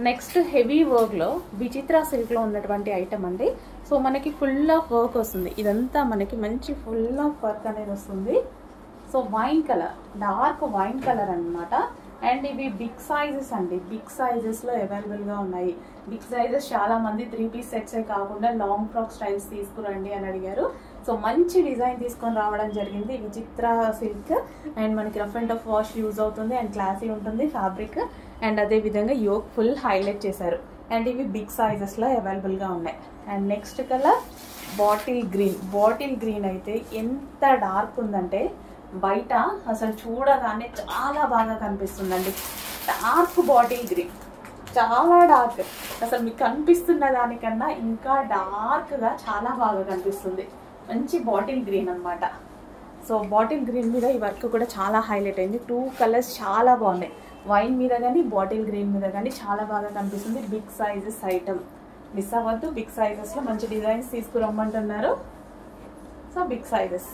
Next heavy వర్క్లో విచిత్ర సిల్క్లో ఉన్నటువంటి ఐటమ్ అండి. సో మనకి ఫుల్ ఆఫ్ వర్క్ వస్తుంది. ఇదంతా మనకి మంచి ఫుల్ ఆఫ్ వర్క్ అనేది వస్తుంది. So wine colour, dark wine colour అనమాట. అండ్ ఇవి బిగ్ సైజెస్ అండి. బిగ్ సైజెస్లో అవైలబుల్గా ఉన్నాయి. బిగ్ సైజెస్ చాలా మంది 3 పీస్ సెట్సే కాకుండా లాంగ్ ఫ్రాక్ స్టైల్స్ తీసుకురండి అని అడిగారు. సో మంచి డిజైన్ తీసుకొని రావడం జరిగింది. విచిత్ర సిల్క్ అండ్ మనకి rough and tough wash use అవుతుంది అండ్ క్లాసీ ఉంటుంది ఫ్యాబ్రిక్. అండ్ అదే విధంగా యోక్ ఫుల్ హైలైట్ చేశారు. అండ్ ఇవి బిగ్ సైజెస్లో అవైలబుల్గా ఉన్నాయి. And next colour bottle green. Bottle green అయితే ఎంత డార్క్ ఉందంటే బయట అసలు చూడగానే చాలా బాగా కనిపిస్తుందండి. డార్క్ బాటిల్ గ్రీన్, చాలా డార్క్, అసలు మీకు కనిపిస్తున్న దానికన్నా ఇంకా డార్క్గా చాలా బాగా కనిపిస్తుంది. మంచి బాటిల్ గ్రీన్ అనమాట. సో బాటిల్ గ్రీన్ మీద ఈ వర్క్ కూడా చాలా హైలైట్ అయింది. 2 కలర్స్ చాలా బాగున్నాయి. వైన్ మీద కానీ బాటిల్ గ్రీన్ మీద కానీ చాలా బాగా కనిపిస్తుంది. బిగ్ సైజెస్ ఐటమ్ మిస్ అవ్వద్దు. బిగ్ సైజెస్లో మంచి డిజైన్స్ తీసుకురమ్మంటున్నారు. So big sizes.